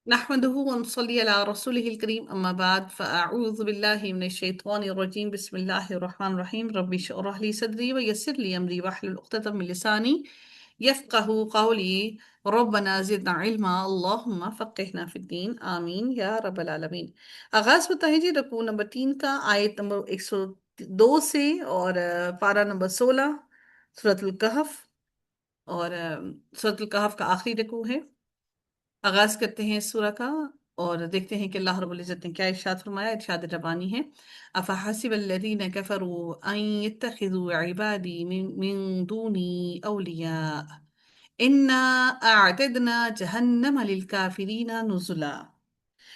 نحمده ونصلي على رسوله الكريم أما بعد فأعوذ بالله من الشيطان الرجيم بسم الله الرحمن الرحيم ربي اشرح لي صدري ويسر لي أمري واحلل عقدة من لساني يفقه قولي ربنا زدنا علما اللهم فقهنا في الدين آمین یا رب العالمین۔ آغاز ہوتا ہے جی رکوع نمبر 3 کا، آیت نمبر 102 سے، اور پارہ نمبر 16 سورۃ الکہف، اور سورۃ الکہف کا آخری رکوع ہے۔ آغاز کرتے ہیں اس سورہ کا اور دیکھتے ہیں کہ اللہ رب العزت نے کیا ارشاد فرمایا۔ ارشاد ربانی ہے، افحسب الذین کفروا ان يتخذوا عبادی من دونی اولیاء انا اعتدنا جہنم للکافرین نزلا۔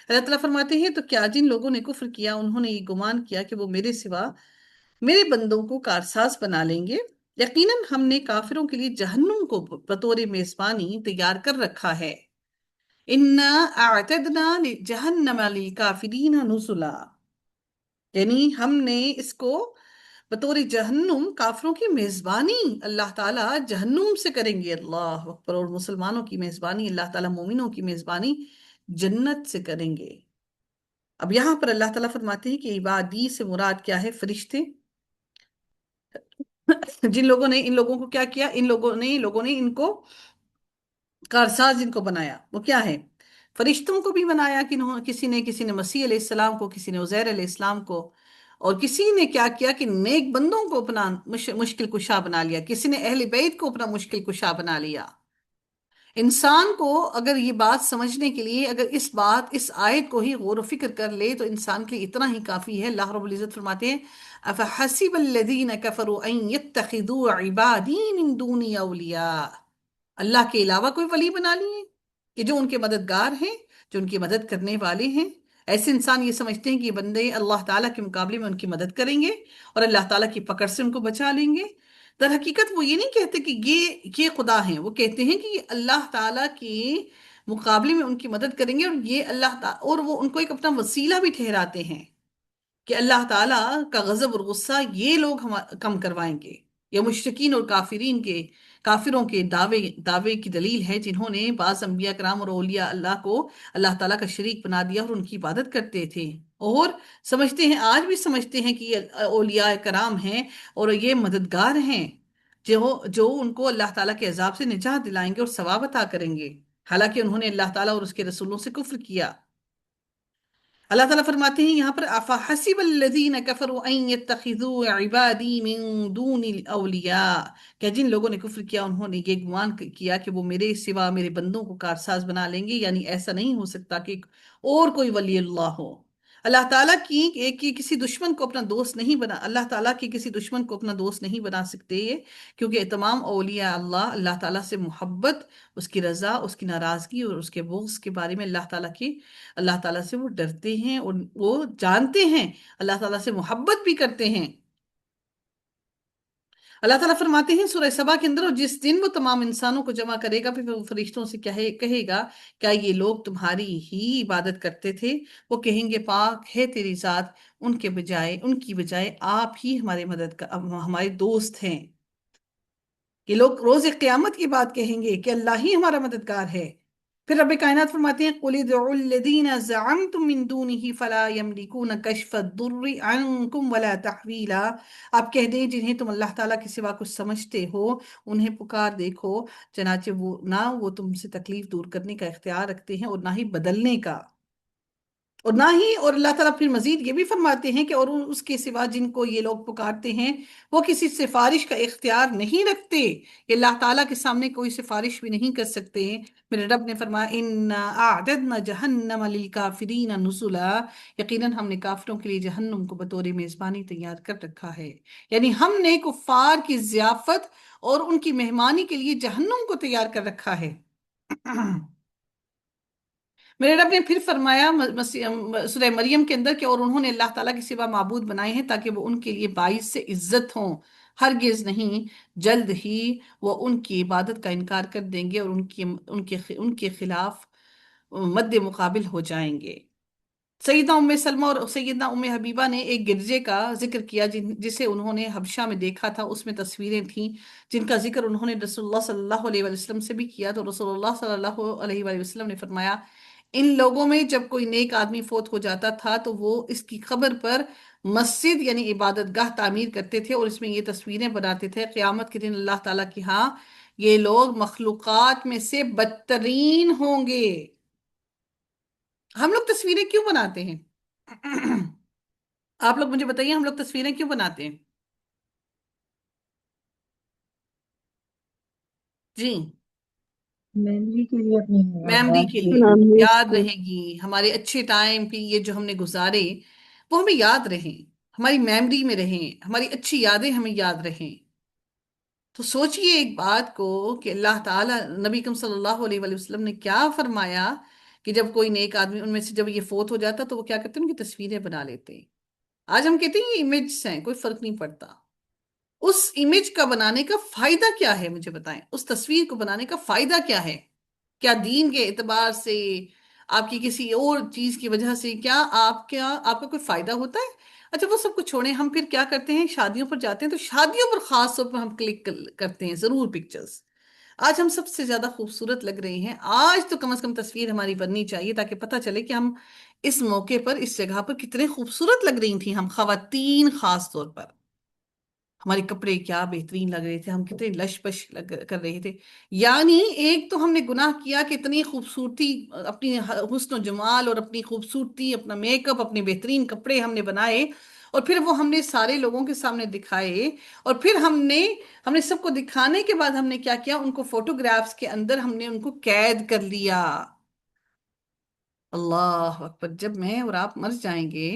اللہ تعالیٰ فرماتے ہیں، تو کیا جن لوگوں نے کفر کیا انہوں نے یہ گمان کیا کہ وہ میرے سوا میرے بندوں کو کارساز بنا لیں گے، یقیناً ہم نے کافروں کے لیے جہنم کو بطور میزبانی تیار کر رکھا ہے۔ اِنَّا اَعْتَدْنَا جَهَنَّمَ لِلْكَافِرِينَ نُزُلًا، یعنی ہم نے اس کو بطور جہنم کافروں کی میزبانی اللہ تعالیٰ جہنم سے کریں گے۔ اللہ اکبر۔ اور مسلمانوں کی میزبانی اللہ تعالیٰ مومنوں کی میزبانی جنت سے کریں گے۔ اب یہاں پر اللہ تعالیٰ فرماتے ہیں کہ عبادی سے مراد کیا ہے؟ فرشتے۔ جن لوگوں نے ان لوگوں کو کیا کیا؟ ان لوگوں نے ان کو کارساز جن کو بنایا، وہ کیا ہے؟ فرشتوں کو بھی بنایا، کہ کسی نے مسیح علیہ السلام کو، کسی نے عزیر علیہ السلام کو، اور کسی نے کیا کیا کہ نیک بندوں کو اپنا مشکل کشا بنا لیا، کسی نے اہل بیت کو اپنا مشکل کشا بنا لیا۔ انسان کو اگر یہ بات سمجھنے کے لیے، اگر اس آیت کو ہی غور و فکر کر لے تو انسان کے لیے اتنا ہی کافی ہے۔ اللہ رب العزت فرماتے ہیں، افحسب الذین کفروا ان یتخذوا عبادی من دونی اولیاء، اللہ کے علاوہ کوئی ولی بنا لیے کہ جو ان کے مددگار ہیں، جو ان کی مدد کرنے والے ہیں۔ ایسے انسان یہ سمجھتے ہیں کہ یہ بندے اللہ تعالیٰ کے مقابلے میں ان کی مدد کریں گے اور اللہ تعالیٰ کی پکڑ سے ان کو بچا لیں گے۔ در حقیقت وہ یہ نہیں کہتے کہ یہ خدا ہیں، وہ کہتے ہیں کہ یہ اللہ تعالیٰ کے مقابلے میں ان کی مدد کریں گے، اور یہ اللہ تعالیٰ، اور وہ ان کو ایک اپنا وسیلہ بھی ٹھہراتے ہیں کہ اللہ تعالیٰ کا غضب اور غصہ یہ لوگ کم کروائیں گے۔ یہ مشرکین اور کافروں کے دعوے کی دلیل ہے، جنہوں نے بعض انبیاء کرام اور اولیاء اللہ کو اللہ تعالیٰ کا شریک بنا دیا اور ان کی عبادت کرتے تھے، اور سمجھتے ہیں، آج بھی سمجھتے ہیں کہ یہ اولیاء کرام ہیں اور یہ مددگار ہیں جو ان کو اللہ تعالیٰ کے عذاب سے نجات دلائیں گے اور ثواب عطا کریں گے، حالانکہ انہوں نے اللہ تعالیٰ اور اس کے رسولوں سے کفر کیا۔ اللہ تعالیٰ فرماتے ہیں یہاں پر، افحسب الذین کفروا ان یتخذوا عبادی من دون الاولیاء، کہ جن لوگوں نے کفر کیا انہوں نے یہ گمان کیا کہ وہ میرے سوا میرے بندوں کو کارساز بنا لیں گے، یعنی ایسا نہیں ہو سکتا کہ اور کوئی ولی اللہ ہو۔ اللہ تعالیٰ کی کسی دشمن کو اپنا دوست نہیں بنا، اللہ تعالیٰ کی کسی دشمن کو اپنا دوست نہیں بنا سکتے، کیونکہ تمام اولیاء اللہ تعالیٰ سے محبت، اس کی رضا، اس کی ناراضگی اور اس کے بغض کے بارے میں اللہ تعالیٰ سے وہ ڈرتے ہیں اور وہ جانتے ہیں، اللہ تعالیٰ سے محبت بھی کرتے ہیں۔ اللہ تعالیٰ فرماتے ہیں سورہ سبا کے اندر، اور جس دن وہ تمام انسانوں کو جمع کرے گا، پھر وہ فرشتوں سے کہے گا، کیا یہ لوگ تمہاری ہی عبادت کرتے تھے؟ وہ کہیں گے، پاک ہے تیری ذات، ان کی بجائے آپ ہی ہمارے دوست ہیں۔ یہ لوگ روز قیامت کی بات کہیں گے کہ اللہ ہی ہمارا مددگار ہے۔ پھر رب کائنات فرماتے ہیں، قُلِ ادْعُوا الَّذِينَ زَعَمْتُم مِّن دُونِهِ فَلَا يَمْلِكُونَ كَشْفَ الضُّرِّ عَنكُمْ وَلَا تَحْوِيلًا، آپ کہہ دیں جنہیں تم اللہ تعالیٰ کے سوا کچھ سمجھتے ہو، انہیں پکار دیکھو، چنانچہ نہ وہ تم سے تکلیف دور کرنے کا اختیار رکھتے ہیں اور نہ ہی بدلنے کا، اور نہ ہی، اور اللہ تعالیٰ پھر مزید یہ بھی فرماتے ہیں کہ اور اس کے سوا جن کو یہ لوگ پکارتے ہیں وہ کسی سفارش کا اختیار نہیں رکھتے، یہ اللہ تعالیٰ کے سامنے کوئی سفارش بھی نہیں کر سکتے۔ میرے رب نے فرمایا، اِنَّا أَعْدَدْنَا جَهَنَّمَ لِلْكَافِرِينَ نُزُلًا، یقیناً ہم نے کافروں کے لیے جہنم کو بطور میزبانی تیار کر رکھا ہے، یعنی ہم نے کفار کی ضیافت اور ان کی مہمانی کے لیے جہنم کو تیار کر رکھا ہے۔ میرے رب نے پھر فرمایا سورہ مریم کے اندر کہ اور انہوں نے اللہ تعالیٰ کے سوا معبود بنائے ہیں تاکہ وہ ان کے لیے باعث سے عزت ہوں، ہرگز نہیں، جلد ہی وہ ان کی عبادت کا انکار کر دیں گے اور ان کے خلاف مد مقابل ہو جائیں گے۔ سیدہ ام سلمہ اور سیدہ ام حبیبہ نے ایک گرجے کا ذکر کیا جسے انہوں نے حبشہ میں دیکھا تھا، اس میں تصویریں تھیں جن کا ذکر انہوں نے رسول اللہ صلی اللہ علیہ وسلم سے بھی کیا، تو رسول اللہ صلی اللہ علیہ وسلم نے فرمایا، ان لوگوں میں جب کوئی نیک آدمی فوت ہو جاتا تھا تو وہ اس کی قبر پر مسجد یعنی عبادت گاہ تعمیر کرتے تھے، اور اس میں یہ تصویریں بناتے تھے قیامت کے دن اللہ تعالیٰ کی ہاں یہ لوگ مخلوقات میں سے بدترین ہوں گے۔ ہم لوگ تصویریں کیوں بناتے ہیں؟ آپ لوگ مجھے بتائیے، ہم لوگ تصویریں کیوں بناتے ہیں؟ جی، میموری کے لیے، اپنی میموری کے یادداشت کے لیے، لیے۔ یاد رہے گی ہمارے اچھے ٹائم کی، یہ جو ہم نے گزارے وہ ہمیں یاد رہیں، ہماری میموری میں رہیں، ہماری اچھی یادیں ہمیں یاد رہیں۔ تو سوچئے ایک بات کو کہ اللہ تعالیٰ نبی کریم صلی اللہ علیہ وآلہ وسلم نے کیا فرمایا کہ جب کوئی نیک آدمی ان میں سے جب یہ فوت ہو جاتا تو وہ کیا کرتے ہیں، ان کی تصویریں بنا لیتے ہیں۔ آج ہم کہتے ہیں یہ امیجز ہیں، کوئی فرق نہیں پڑتا۔ اس امیج کا بنانے کا فائدہ کیا ہے مجھے بتائیں، اس تصویر کو بنانے کا فائدہ کیا ہے؟ کیا دین کے اعتبار سے، آپ کی کسی اور چیز کی وجہ سے آپ کا کوئی فائدہ ہوتا ہے؟ اچھا وہ سب کچھ چھوڑیں، ہم پھر کیا کرتے ہیں، شادیوں پر جاتے ہیں تو شادیوں پر خاص طور پر ہم کلک کرتے ہیں ضرور پکچرز۔ آج ہم سب سے زیادہ خوبصورت لگ رہے ہیں، آج تو کم از کم تصویر ہماری بننی چاہیے تاکہ پتہ چلے کہ ہم اس موقع پر اس جگہ پر کتنے خوبصورت لگ رہی تھیں، ہم خواتین خاص طور پر۔ ہمارے کپڑے کیا بہترین لگ رہے تھے، ہم کتنے لش پش کر رہے تھے۔ یعنی ایک تو ہم نے گناہ کیا کہ اتنی خوبصورتی، اپنی حسن و جمال اور اپنی خوبصورتی، اپنا میک اپ، اپنے بہترین کپڑے ہم نے بنائے، اور پھر وہ ہم نے سارے لوگوں کے سامنے دکھائے، اور پھر ہم نے سب کو دکھانے کے بعد ہم نے کیا کیا، ان کو فوٹوگرافز کے اندر ہم نے ان کو قید کر لیا۔ اللہ اکبر! جب میں اور آپ مر جائیں گے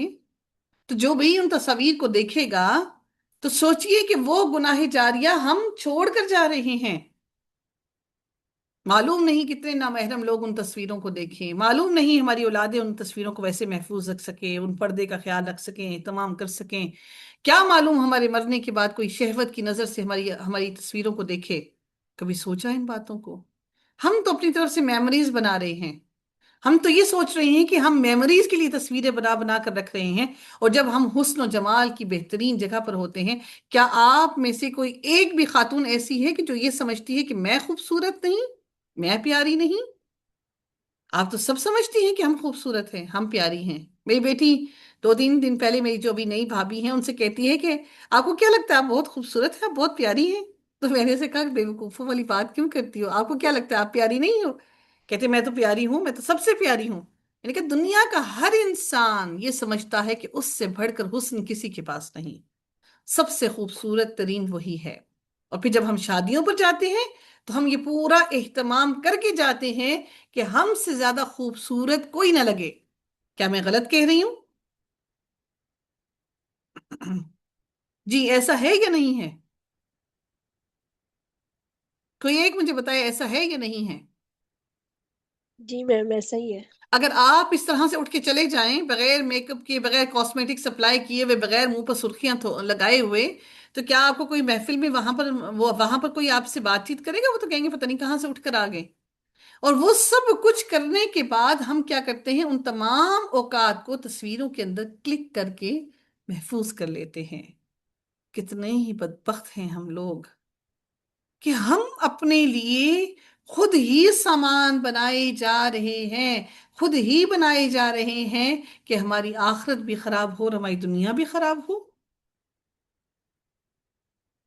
تو جو بھی ان تصاویر کو دیکھے گا تو سوچئے کہ وہ گناہ جاریہ ہم چھوڑ کر جا رہے ہیں۔ معلوم نہیں کتنے نامحرم لوگ ان تصویروں کو دیکھیں، معلوم نہیں ہماری اولادیں ان تصویروں کو ویسے محفوظ رکھ سکیں، ان پردے کا خیال رکھ سکیں، اہتمام کر سکیں۔ کیا معلوم ہمارے مرنے کے بعد کوئی شہوت کی نظر سے ہماری تصویروں کو دیکھے؟ کبھی سوچا ان باتوں کو؟ ہم تو اپنی طرف سے میموریز بنا رہے ہیں، ہم تو یہ سوچ رہے ہیں کہ ہم میموریز کے لیے تصویریں بنا بنا کر رکھ رہے ہیں، اور جب ہم حسن و جمال کی بہترین جگہ پر ہوتے ہیں، کیا آپ میں سے کوئی ایک بھی خاتون ایسی ہے کہ جو یہ سمجھتی ہے کہ میں خوبصورت نہیں، میں پیاری نہیں؟ آپ تو سب سمجھتی ہیں کہ ہم خوبصورت ہیں، ہم پیاری ہیں۔ میری بیٹی 2-3 دن پہلے، میری جو ابھی نئی بھابھی ہیں، ان سے کہتی ہے کہ آپ کو کیا لگتا ہے آپ بہت خوبصورت ہیں، آپ بہت پیاری ہیں؟ تو میں نے سے کہا بے وقوفوں والی بات کیوں کرتی ہو، آپ کو کیا لگتا ہے آپ پیاری نہیں ہو؟ کہتے میں تو پیاری ہوں، میں تو سب سے پیاری ہوں۔ یعنی کہ دنیا کا ہر انسان یہ سمجھتا ہے کہ اس سے بڑھ کر حسن کسی کے پاس نہیں، سب سے خوبصورت ترین وہی ہے۔ اور پھر جب ہم شادیوں پر جاتے ہیں تو ہم یہ پورا اہتمام کر کے جاتے ہیں کہ ہم سے زیادہ خوبصورت کوئی نہ لگے۔ کیا میں غلط کہہ رہی ہوں؟ جی ایسا ہے یا نہیں ہے؟ کوئی ایک مجھے بتائے ایسا ہے یا نہیں ہے؟ جی میم، ایسا ہی ہے۔ اگر آپ اس طرح سے اٹھ کے چلے جائیں بغیر میک اپ کے، بغیر کاسمیٹک سپلائی کیے ہوئے، بغیر منہ پر سرخیاں لگائے ہوئے، تو کیا آپ کو کوئی محفل میں وہاں پر کوئی آپ سے بات چیت کرے گا؟ وہ تو کہیں گے پتہ نہیں کہاں سے اٹھ کر آ گئے۔ اور وہ سب کچھ کرنے کے بعد ہم کیا کرتے ہیں، ان تمام اوقات کو تصویروں کے اندر کلک کر کے محفوظ کر لیتے ہیں۔ کتنے ہی بدبخت ہیں ہم لوگ کہ ہم اپنے لیے خود ہی سامان بنائے جا رہے ہیں، خود ہی بنائے جا رہے ہیں کہ ہماری آخرت بھی خراب ہو اور ہماری دنیا بھی خراب ہو۔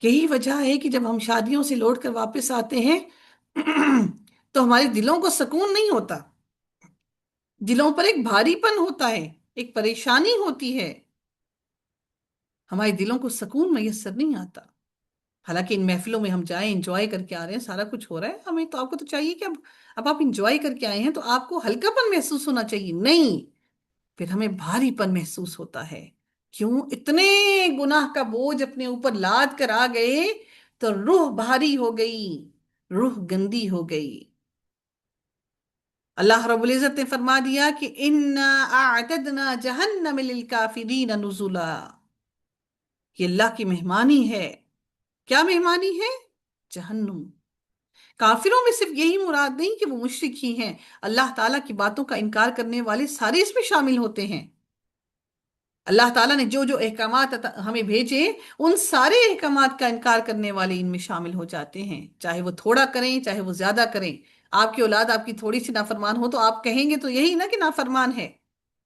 یہی وجہ ہے کہ جب ہم شادیوں سے لوٹ کر واپس آتے ہیں تو ہمارے دلوں کو سکون نہیں ہوتا، دلوں پر ایک بھاری پن ہوتا ہے، ایک پریشانی ہوتی ہے، ہمارے دلوں کو سکون میسر نہیں آتا۔ حالانکہ ان محفلوں میں ہم جائیں، انجوائے کر کے آ رہے ہیں، سارا کچھ ہو رہا ہے، ہمیں تو آپ کو تو چاہیے کہ اب آپ انجوائے کر کے آئے ہیں تو آپ کو ہلکا پن محسوس ہونا چاہیے، نہیں، پھر ہمیں بھاری پن محسوس ہوتا ہے۔ کیوں؟ اتنے گناہ کا بوجھ اپنے اوپر لاد کر آ گئے تو روح بھاری ہو گئی، روح گندی ہو گئی۔ اللہ رب العزت نے فرما دیا کہ اِنَّا أَعْتَدْنَا جَهَنَّمَ لِلْكَافِرِينَ نُزُلًا، یہ اللہ کی مہمانی ہے۔ کیا مہمانی ہے؟ جہنم۔ کافروں میں صرف یہی مراد نہیں کہ وہ مشرک ہی ہیں، اللہ تعالیٰ کی باتوں کا انکار کرنے والے سارے اس میں شامل ہوتے ہیں۔ اللہ تعالیٰ نے جو جو احکامات ہمیں بھیجے، ان سارے احکامات کا انکار کرنے والے ان میں شامل ہو جاتے ہیں، چاہے وہ تھوڑا کریں چاہے وہ زیادہ کریں۔ آپ کی اولاد آپ کی تھوڑی سی نافرمان ہو تو آپ کہیں گے تو یہی نا کہ نافرمان ہے.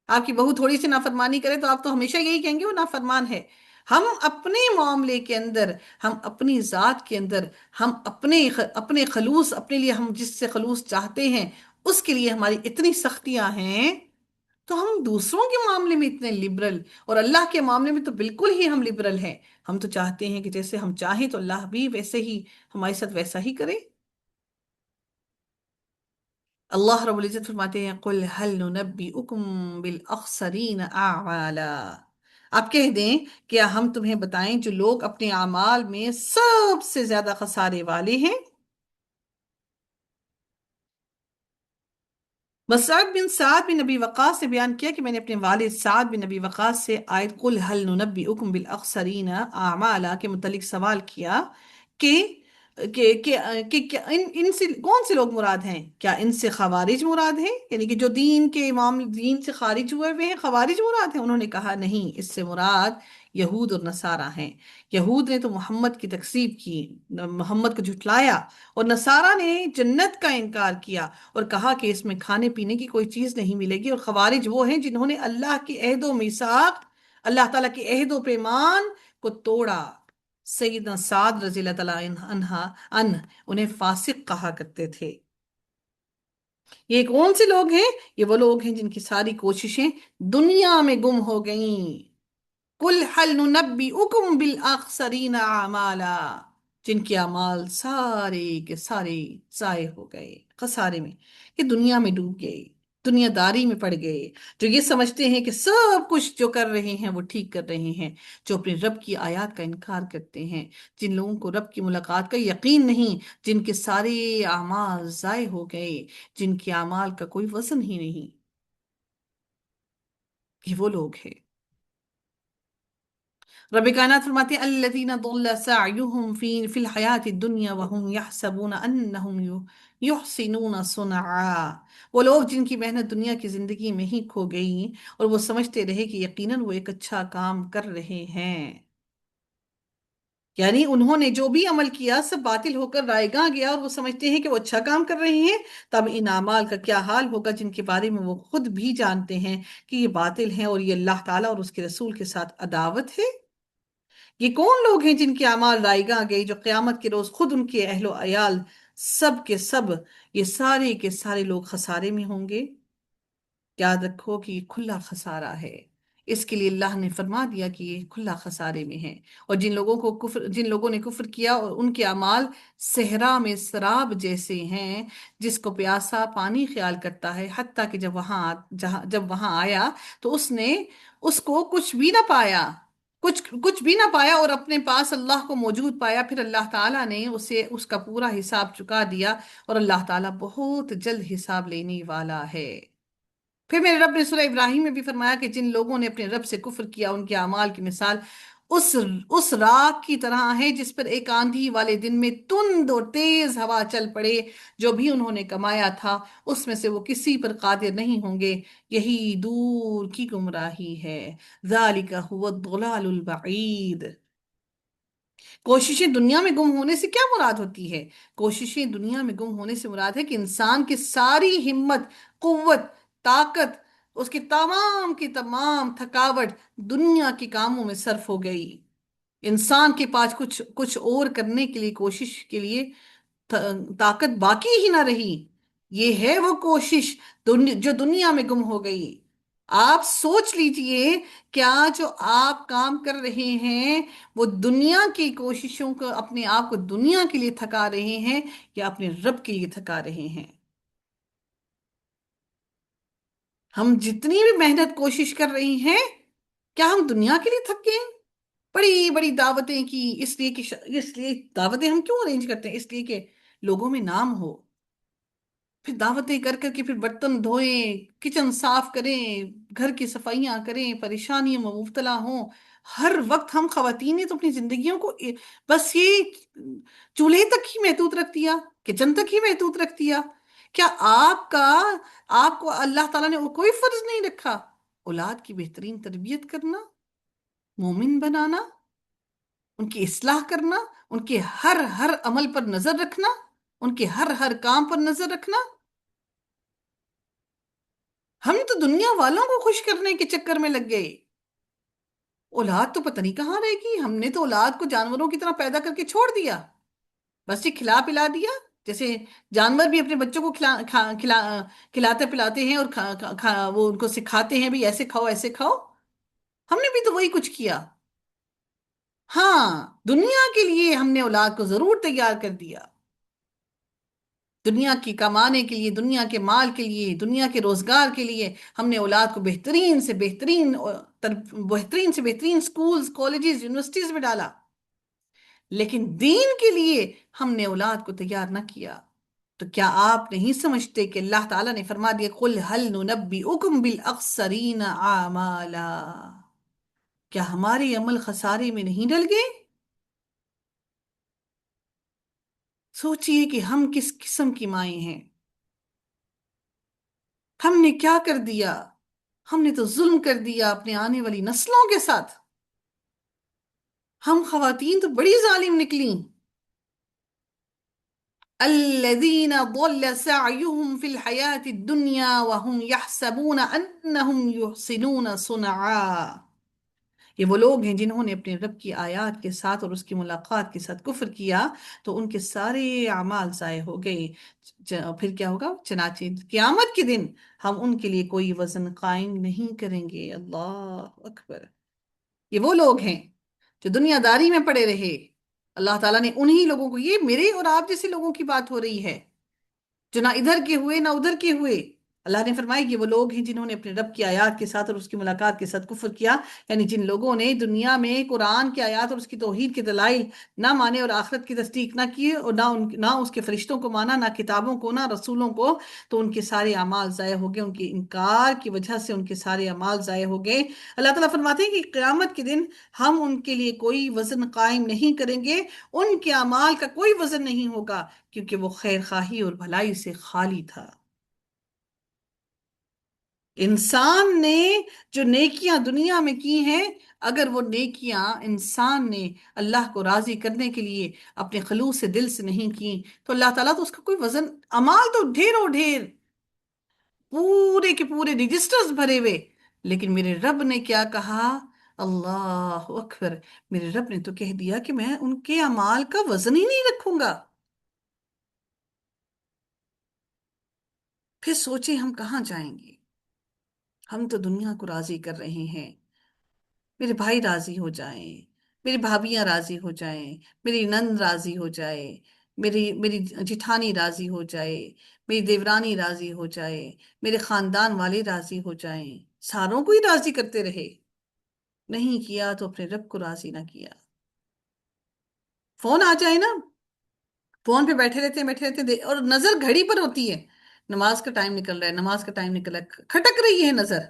آپ کی بہو تھوڑی سی نافرمانی کرے تو آپ تو ہمیشہ یہی کہیں گے وہ نافرمان ہے. ہم اپنے معاملے کے اندر، ہم اپنی ذات کے اندر، ہم اپنے خلوص، اپنے لیے ہم جس سے خلوص چاہتے ہیں اس کے لیے ہماری اتنی سختیاں ہیں، تو ہم دوسروں کے معاملے میں اتنے لبرل، اور اللہ کے معاملے میں تو بالکل ہی ہم لبرل ہیں. ہم تو چاہتے ہیں کہ جیسے ہم چاہیں تو اللہ بھی ویسے ہی ہمارے ساتھ ویسا ہی کرے. اللہ رب العزت فرماتے ہیں قُلْ هَلْ نُنَبِّئُكُمْ بِالْأَخْسَرِينَ أَعْمَالًا. آپ کہہ دیں کیا ہم تمہیں بتائیں جو لوگ اپنے اعمال میں سب سے زیادہ خسارے والے ہیں. بس سعد بن نبی وقاص سے بیان کیا کہ میں نے اپنے والد سعد بن نبی وقاص سے آیت قُلْ هَلْ نُنَبِّئُكُمْ بِالْأَخْسَرِينَ أَعْمَالًا کے متعلق سوال کیا کہ ان سے کون سے لوگ مراد ہیں؟ کیا ان سے خوارج مراد ہیں، یعنی کہ جو دین کے امام دین سے خارج ہوئے ہوئے ہیں خوارج مراد ہیں؟ انہوں نے کہا نہیں، اس سے مراد یہود اور نصارہ ہیں. یہود نے تو محمد کی تکذیب کی، محمد کو جھٹلایا، اور نصارہ نے جنت کا انکار کیا اور کہا کہ اس میں کھانے پینے کی کوئی چیز نہیں ملے گی. اور خوارج وہ ہیں جنہوں نے اللہ کی عہد و میثاق، اللہ تعالیٰ کی عہد و پیمان کو توڑا. سیدنا سعد رضی اللہ تعالیٰ عنہ انہیں فاسق کہا کرتے تھے. یہ کون سے لوگ ہیں؟ یہ وہ لوگ ہیں جن کی ساری کوششیں دنیا میں گم ہو گئیں. قُلْ هَلْ نُنَبِّئُكُمْ بِالْأَخْسَرِينَ أَعْمَالًا، جن کے اعمال سارے کے سارے ضائع ہو گئے، خسارے میں، یہ دنیا میں ڈوب گئے، دنیا داری میں پڑ گئے، جو یہ سمجھتے ہیں کہ سب کچھ جو کر رہے ہیں وہ ٹھیک کر رہے ہیں، جو اپنے رب کی آیات کا انکار کرتے ہیں، جن لوگوں کو رب کی ملاقات کا یقین نہیں، جن کے سارے اعمال ضائع ہو گئے، جن کے اعمال کا کوئی وزن ہی نہیں، یہ وہ لوگ ہیں. رب کائنات فرماتے ہیں الذین ضل سعیہم فی الحیات الدنیا وهم یحسبون انہم یحسنون صنعا. وہ لوگ جن کی محنت دنیا کی زندگی میں ہی کھو گئی اور وہ سمجھتے رہے کہ یقیناً وہ ایک اچھا کام کر رہے ہیں. یعنی انہوں نے جو بھی عمل کیا سب باطل ہو کر رائے گاں گیا، اور وہ سمجھتے ہیں کہ وہ اچھا کام کر رہے ہیں. تب ان اعمال کا کیا حال ہوگا جن کے بارے میں وہ خود بھی جانتے ہیں کہ یہ باطل ہیں اور یہ اللہ تعالیٰ اور اس کے رسول کے ساتھ عداوت ہے. یہ کون لوگ ہیں جن کے اعمال رائے گاں گئے، جو قیامت کے روز خود ان کے اہل و عیال سب کے سب، یہ سارے کے سارے لوگ خسارے میں ہوں گے. یاد رکھو کہ یہ کھلا خسارہ ہے، اس کے لیے اللہ نے فرما دیا کہ یہ کھلا خسارے میں ہے. اور جن لوگوں نے کفر کیا اور ان کے اعمال صحرا میں سراب جیسے ہیں، جس کو پیاسا پانی خیال کرتا ہے، حتیٰ کہ جب وہاں آیا تو اس نے اس کو کچھ بھی نہ پایا، کچھ بھی نہ پایا، اور اپنے پاس اللہ کو موجود پایا. پھر اللہ تعالیٰ نے اسے اس کا پورا حساب چکا دیا، اور اللہ تعالیٰ بہت جلد حساب لینے والا ہے. پھر میرے رب نے سورہ ابراہیم میں بھی فرمایا کہ جن لوگوں نے اپنے رب سے کفر کیا ان کے اعمال کی مثال اس راکھ کی طرح ہے جس پر ایک آندھی والے دن میں تند اور تیز ہوا چل پڑے. جو بھی انہوں نے کمایا تھا اس میں سے وہ کسی پر قادر نہیں ہوں گے. یہی دور کی گمراہی ہے. ذالک هو الضلال البعید. کوششیں دنیا میں گم ہونے سے کیا مراد ہوتی ہے؟ کوششیں دنیا میں گم ہونے سے مراد ہے کہ انسان کی ساری ہمت، قوت، طاقت، اس کی تمام تھکاوٹ دنیا کے کاموں میں صرف ہو گئی. انسان کے پاس کچھ اور کرنے کے لیے، کوشش کے لیے طاقت باقی ہی نہ رہی. یہ ہے وہ کوشش جو دنیا میں گم ہو گئی. آپ سوچ لیجئے، کیا جو آپ کام کر رہے ہیں وہ دنیا کی کوششوں کو، اپنے آپ کو دنیا کے لیے تھکا رہے ہیں یا اپنے رب کے لیے تھکا رہے ہیں؟ ہم جتنی بھی محنت کوشش کر رہی ہیں، کیا ہم دنیا کے لیے تھک گئے ہیں؟ بڑی بڑی دعوتیں کی، اس لیے دعوتیں ہم کیوں ارینج کرتے ہیں؟ اس لیے کہ لوگوں میں نام ہو. پھر دعوتیں کر کر کے پھر برتن دھوئیں، کچن صاف کریں، گھر کی صفائیاں کریں، پریشانیوں میں مبتلا ہوں. ہر وقت ہم خواتین نے تو اپنی زندگیوں کو بس یہ چولہے تک ہی محدود رکھ دیا، کچن تک ہی محدود رکھ دیا. کیا آپ کو اللہ تعالیٰ نے کوئی فرض نہیں رکھا؟ اولاد کی بہترین تربیت کرنا، مومن بنانا، ان کی اصلاح کرنا، ان کے ہر عمل پر نظر رکھنا. ان کے ہر ہر کام پر نظر رکھنا. ہم تو دنیا والوں کو خوش کرنے کے چکر میں لگ گئے. اولاد تو پتہ نہیں کہاں رہے گی. ہم نے تو اولاد کو جانوروں کی طرح پیدا کر کے چھوڑ دیا. بس یہ کھلا پلا دیا. جیسے جانور بھی اپنے بچوں کو کھلاتے پلاتے ہیں اور وہ ان کو سکھاتے ہیں بھی ایسے کھاؤ ایسے کھاؤ. ہم نے بھی تو وہی کچھ کیا. ہاں، دنیا کے لیے ہم نے اولاد کو ضرور تیار کر دیا. دنیا کی کمانے کے لیے، دنیا کے مال کے لیے، دنیا کے روزگار کے لیے ہم نے اولاد کو بہترین سے بہترین سکولز، کالجز، یونیورسٹیز میں ڈالا. لیکن دین کے لیے ہم نے اولاد کو تیار نہ کیا. تو کیا آپ نہیں سمجھتے کہ اللہ تعالیٰ نے فرما دیا قُلْ هَلْ نُنَبِّئُكُمْ بِالْأَخْسَرِينَ أَعْمَالًا، کیا ہمارے عمل خسارے میں نہیں ڈل گئے؟ سوچئے کہ ہم کس قسم کی مائیں ہیں. ہم نے کیا کر دیا؟ ہم نے تو ظلم کر دیا اپنے آنے والی نسلوں کے ساتھ. ہم خواتین تو بڑی ظالم نکلیں. الذين ضل سعيهم في الحياة الدنيا وهم يحسبون أنهم يحسنون صنعا. یہ وہ لوگ ہیں جنہوں نے اپنے رب کی آیات کے ساتھ اور اس کی ملاقات کے ساتھ کفر کیا تو ان کے سارے اعمال ضائع ہو گئے. پھر کیا ہوگا؟ چنانچہ قیامت کے دن ہم ان کے لیے کوئی وزن قائم نہیں کریں گے. اللہ اکبر. یہ وہ لوگ ہیں جو دنیا داری میں پڑے رہے. اللہ تعالیٰ نے انہی لوگوں کو، یہ میرے اور آپ جیسے لوگوں کی بات ہو رہی ہے جو نہ ادھر کے ہوئے نہ ادھر کے ہوئے. اللہ نے فرمایا کہ وہ لوگ ہیں جنہوں نے اپنے رب کی آیات کے ساتھ اور اس کی ملاقات کے ساتھ کفر کیا. یعنی جن لوگوں نے دنیا میں قرآن کی آیات اور اس کی توحید کے دلائل نہ مانے اور آخرت کی تصدیق نہ کیے اور نہ اس کے فرشتوں کو مانا، نہ کتابوں کو، نہ رسولوں کو، تو ان کے سارے اعمال ضائع ہو گئے. ان کے انکار کی وجہ سے ان کے سارے اعمال ضائع ہو گئے. اللہ تعالیٰ فرماتے ہیں کہ قیامت کے دن ہم ان کے لیے کوئی وزن قائم نہیں کریں گے. ان کے اعمال کا کوئی وزن نہیں ہوگا کیونکہ وہ خیر خواہی اور بھلائی سے خالی تھا. انسان نے جو نیکیاں دنیا میں کی ہیں، اگر وہ نیکیاں انسان نے اللہ کو راضی کرنے کے لیے اپنے خلوص سے دل سے نہیں کی تو اللہ تعالیٰ تو اس کا کوئی وزن، اعمال تو ڈھیروں ڈھیر، پورے کے پورے رجسٹرز بھرے ہوئے. لیکن میرے رب نے کیا کہا؟ اللہ اکبر. میرے رب نے تو کہہ دیا کہ میں ان کے اعمال کا وزن ہی نہیں رکھوں گا. پھر سوچیں ہم کہاں جائیں گے؟ ہم تو دنیا کو راضی کر رہے ہیں. میرے بھائی راضی ہو جائیں، میری بھابیاں راضی ہو جائیں، میری نند راضی ہو جائے، میری جٹھانی راضی ہو جائے، میری دیورانی راضی ہو جائے، میرے خاندان والے راضی ہو جائیں. ساروں کو ہی راضی کرتے رہے. نہیں کیا تو اپنے رب کو راضی نہ کیا. فون آ جائے نا، فون پہ بیٹھے رہتے اور نظر گھڑی پر ہوتی ہے. نماز کا ٹائم نکل رہا ہے، نماز کا ٹائم نکل رہا ہے، کھٹک رہی ہے نظر.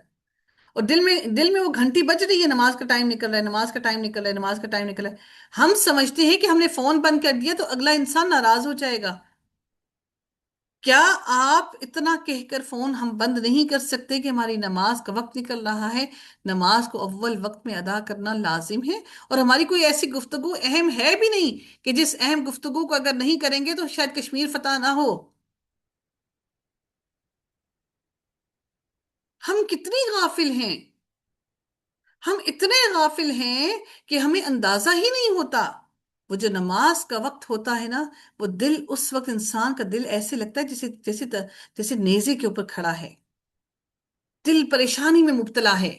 اور دل میں وہ گھنٹی بج رہی ہے، نماز کا ٹائم نکل رہا ہے، نماز کا ٹائم نکل رہا ہے، نماز کا ٹائم نکل رہا ہے. ہم سمجھتے ہیں کہ ہم نے فون بند کر دیا تو اگلا انسان ناراض ہو جائے گا. کیا آپ اتنا کہہ کر فون ہم بند نہیں کر سکتے کہ ہماری نماز کا وقت نکل رہا ہے؟ نماز کو اول وقت میں ادا کرنا لازم ہے. اور ہماری کوئی ایسی گفتگو اہم ہے بھی نہیں کہ جس اہم گفتگو کو اگر نہیں کریں گے تو شاید کشمیر فتح نہ ہو. ہم کتنی غافل ہیں. ہم اتنے غافل ہیں کہ ہمیں اندازہ ہی نہیں ہوتا. وہ جو نماز کا وقت ہوتا ہے نا، وہ دل اس وقت انسان کا دل ایسے لگتا ہے جیسے نیزے کے اوپر کھڑا ہے. دل پریشانی میں مبتلا ہے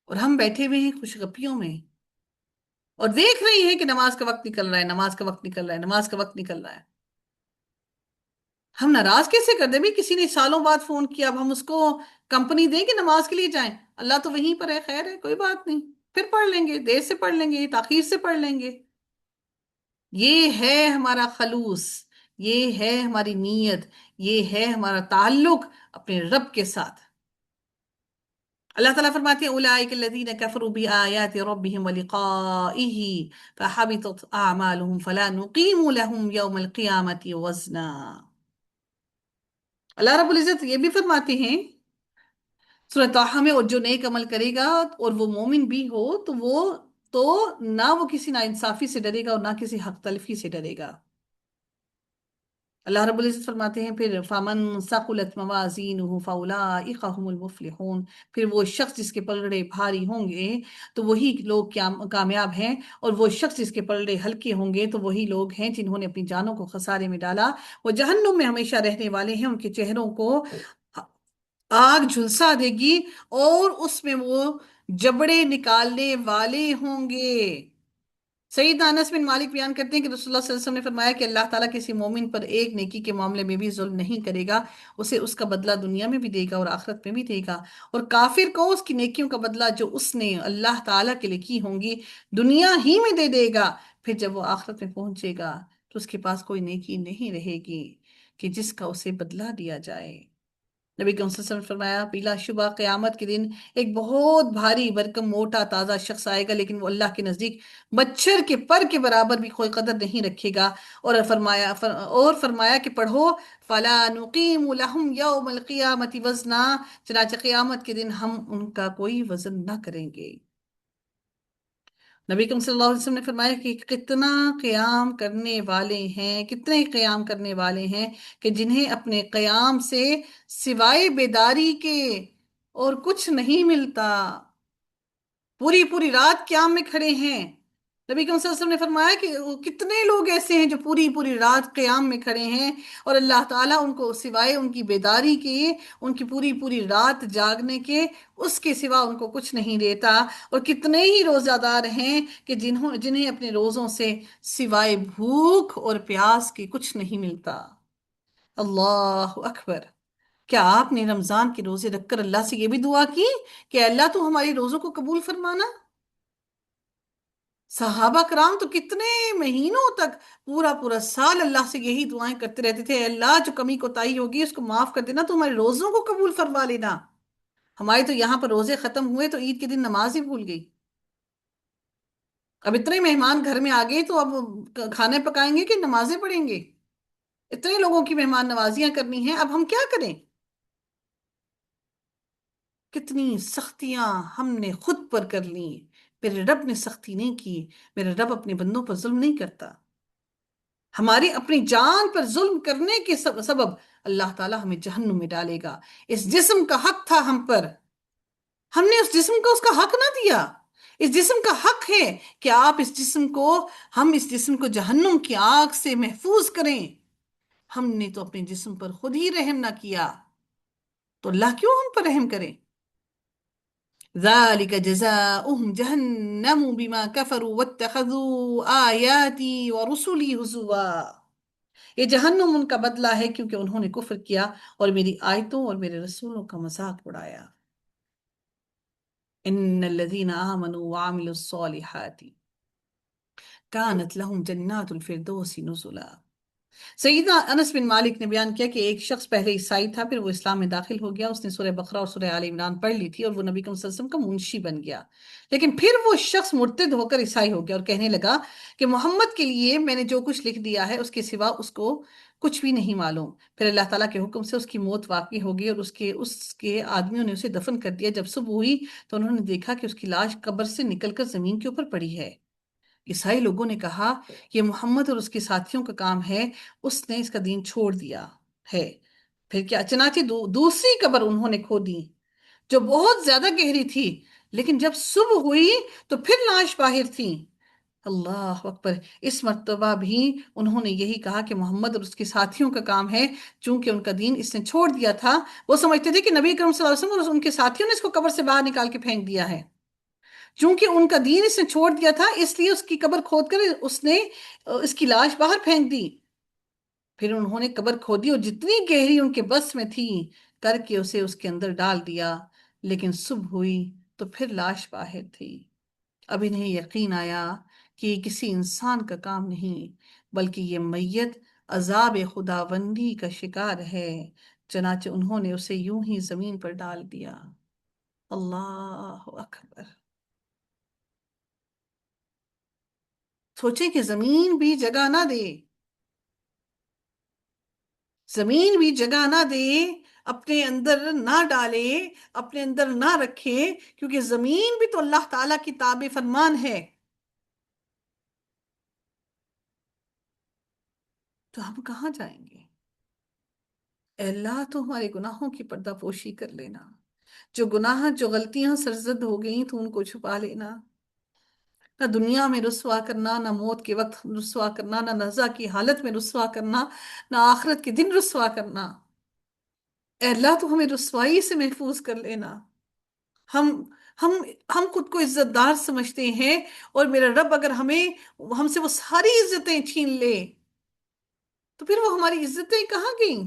اور ہم بیٹھے ہوئے ہیں خوشگپیوں میں اور دیکھ رہے ہیں کہ نماز کا وقت نکل رہا ہے، نماز کا وقت نکل رہا ہے، نماز کا وقت نکل رہا ہے. ہم ناراض کیسے کر دیں؟ بھی کسی نے سالوں بعد فون کیا، اب ہم اس کو کمپنی دیں کہ نماز کے لیے جائیں؟ اللہ تو وہیں پر ہے، خیر ہے، کوئی بات نہیں، پھر پڑھ لیں گے، دیر سے پڑھ لیں گے، تاخیر سے پڑھ لیں گے. یہ ہے ہمارا خلوص، یہ ہے ہماری نیت، یہ ہے ہمارا تعلق اپنے رب کے ساتھ. اللہ تعالیٰ فرماتے ہیں اولئک الذین کفروا بآیات ربهم ولقائه فحبطت اعمالهم فلا نقیم لهم یوم القیامة وزنا. اللہ رب العزت یہ بھی فرماتے ہیں سورہ طٰہٰ میں، اور جو نیک عمل کرے گا اور وہ مومن بھی ہو تو نہ وہ کسی ناانصافی سے ڈرے گا اور نہ کسی حق تلفی سے ڈرے گا. اللہ رب العزت فرماتے ہیں پھر فامن ثقلت موازینہ فاولئک هم المفلحون، پھر وہ شخص جس کے پلڑے بھاری ہوں گے تو وہی لوگ کامیاب ہیں، اور وہ شخص جس کے پلڑے ہلکے ہوں گے تو وہی لوگ ہیں جنہوں نے اپنی جانوں کو خسارے میں ڈالا، وہ جہنم میں ہمیشہ رہنے والے ہیں، ان کے چہروں کو آگ جھلسا دے گی اور اس میں وہ جبڑے نکالنے والے ہوں گے۔ سیدنا انس بن مالک بیان کرتے ہیں کہ رسول اللہ صلی اللہ علیہ وسلم نے فرمایا کہ اللہ تعالیٰ کسی مومن پر ایک نیکی کے معاملے میں بھی ظلم نہیں کرے گا، اسے اس کا بدلہ دنیا میں بھی دے گا اور آخرت میں بھی دے گا، اور کافر کو اس کی نیکیوں کا بدلہ جو اس نے اللہ تعالیٰ کے لیے کی ہوں گی دنیا ہی میں دے دے گا، پھر جب وہ آخرت میں پہنچے گا تو اس کے پاس کوئی نیکی نہیں رہے گی کہ جس کا اسے بدلہ دیا جائے۔ نبی کریم صلی اللہ علیہ وسلم نے فرمایا بلا شبہ قیامت کے دن ایک بہت بھاری بھرکم موٹا تازہ شخص آئے گا، لیکن وہ اللہ کے نزدیک مچھر کے پر کے برابر بھی کوئی قدر نہیں رکھے گا، اور فرمایا کہ پڑھو فَلَا نُقِيمُ لَهُمْ يَوْمَ الْقِيَامَةِ وَزْنًا، چنانچہ قیامت کے دن ہم ان کا کوئی وزن نہ کریں گے۔ نبی کریم صلی اللہ علیہ وسلم نے فرمایا کہ کتنے قیام کرنے والے ہیں کہ جنہیں اپنے قیام سے سوائے بیداری کے اور کچھ نہیں ملتا، پوری پوری رات قیام میں کھڑے ہیں۔ نبی کریم صلی اللہ علیہ وسلم نے فرمایا کہ کتنے لوگ ایسے ہیں جو پوری پوری رات قیام میں کھڑے ہیں اور اللہ تعالیٰ ان کو سوائے ان کی بیداری کے، ان کی پوری پوری رات جاگنے کے، اس کے سوا ان کو کچھ نہیں دیتا، اور کتنے ہی روزہ دار ہیں کہ جنہیں اپنے روزوں سے سوائے بھوک اور پیاس کے کچھ نہیں ملتا۔ اللہ اکبر! کیا آپ نے رمضان کے روزے رکھ کر اللہ سے یہ بھی دعا کی کہ اللہ تو ہماری روزوں کو قبول فرمانا؟ صحابہ کرام تو کتنے مہینوں تک پورا پورا سال اللہ سے یہی دعائیں کرتے رہتے تھے، اللہ جو کمی کوتاہی ہوگی اس کو معاف کر دینا، تو ہمارے روزوں کو قبول فرما لینا۔ ہمارے تو یہاں پر روزے ختم ہوئے تو عید کے دن نماز ہی بھول گئی۔ اب اتنے مہمان گھر میں آ گئے تو اب کھانے پکائیں گے کہ نمازیں پڑھیں گے؟ اتنے لوگوں کی مہمان نوازیاں کرنی ہیں، اب ہم کیا کریں؟ کتنی سختیاں ہم نے خود پر کر لی، میرے رب نے سختی نہیں کی، میرے رب اپنے بندوں پر ظلم نہیں کرتا۔ ہماری اپنی جان پر ظلم کرنے کے سبب اللہ تعالیٰ ہمیں جہنم میں ڈالے گا۔ اس جسم کا حق تھا ہم پر، ہم نے اس جسم کو اس کا حق نہ دیا۔ اس جسم کا حق ہے کہ ہم اس جسم کو جہنم کی آگ سے محفوظ کریں، ہم نے تو اپنے جسم پر خود ہی رحم نہ کیا، تو اللہ کیوں ہم پر رحم کرے؟ ذَلِكَ جَزَاؤُهُمْ جَهَنَّمُ بِمَا كَفَرُوا وَاتَّخَذُوا آيَاتِي وَرُسُلِي هُزُوًا، یہ جہنم ان کا بدلہ ہے کیونکہ انہوں نے کفر کیا اور میری آیتوں اور میرے رسولوں کا مذاق اڑایا۔ ان الذين آمنوا وعملوا الصالحات كانت لهم جنات الفردوس نزلا۔ سیدنا انس بن مالک نے بیان کیا کہ ایک شخص پہلے عیسائی تھا، پھر وہ اسلام میں داخل ہو گیا، اس نے سورہ بقرہ اور سورہ آل عمران پڑھ لی تھی اور وہ نبی کریم صلی اللہ علیہ وسلم کا منشی بن گیا، لیکن پھر وہ شخص مرتد ہو کر عیسائی ہو گیا اور کہنے لگا کہ محمد کے لیے میں نے جو کچھ لکھ دیا ہے اس کے سوا اس کو کچھ بھی نہیں معلوم۔ پھر اللہ تعالیٰ کے حکم سے اس کی موت واقع ہو گئی اور اس کے آدمیوں نے اسے دفن کر دیا۔ جب صبح ہوئی تو انہوں نے دیکھا کہ اس کی لاش قبر سے نکل کر زمین کے اوپر پڑی ہے۔ عیسائی لوگوں نے کہا یہ محمد اور اس کے ساتھیوں کا کام ہے، اس نے اس کا دین چھوڑ دیا ہے۔ پھر کیا؟ چنانچہ دوسری قبر انہوں نے کھودی جو بہت زیادہ گہری تھی، لیکن جب صبح ہوئی تو پھر لاش باہر تھی۔ اللہ اکبر! اس مرتبہ بھی انہوں نے یہی کہا کہ محمد اور اس کے ساتھیوں کا کام ہے، چونکہ ان کا دین اس نے چھوڑ دیا تھا۔ وہ سمجھتے تھے کہ نبی کریم صلی اللہ علیہ وسلم اور ان کے ساتھیوں نے اس کو قبر سے باہر نکال کے پھینک دیا ہے، چونکہ ان کا دین اس نے چھوڑ دیا تھا، اس لیے اس کی قبر کھود کر اس نے اس کی لاش باہر پھینک دی۔ پھر انہوں نے قبر کھودی اور جتنی گہری ان کے بس میں تھی کر کے اسے اس کے اندر ڈال دیا، لیکن صبح ہوئی تو پھر لاش باہر تھی۔ اب انہیں یقین آیا کہ یہ کسی انسان کا کام نہیں بلکہ یہ میت عذاب خداوندی کا شکار ہے، چنانچہ انہوں نے اسے یوں ہی زمین پر ڈال دیا۔ اللہ اکبر! سوچیں کہ زمین بھی جگہ نہ دے، زمین بھی جگہ نہ دے، اپنے اندر نہ ڈالے، اپنے اندر نہ رکھے، کیونکہ زمین بھی تو اللہ تعالیٰ کی تابع فرمان ہے، تو ہم کہاں جائیں گے؟ اے اللہ تو ہمارے گناہوں کی پردہ پوشی کر لینا، جو گناہ جو غلطیاں سرزد ہو گئیں تو ان کو چھپا لینا، نہ دنیا میں رسوا کرنا، نہ موت کے وقت رسوا کرنا، نہ نزا کی حالت میں رسوا کرنا، نہ آخرت کے دن رسوا کرنا۔ اے اللہ تو ہمیں رسوائی سے محفوظ کر لینا۔ ہم ہم ہم خود کو عزت دار سمجھتے ہیں، اور میرا رب اگر ہم سے وہ ساری عزتیں چھین لے تو پھر وہ ہماری عزتیں کہاں گئیں؟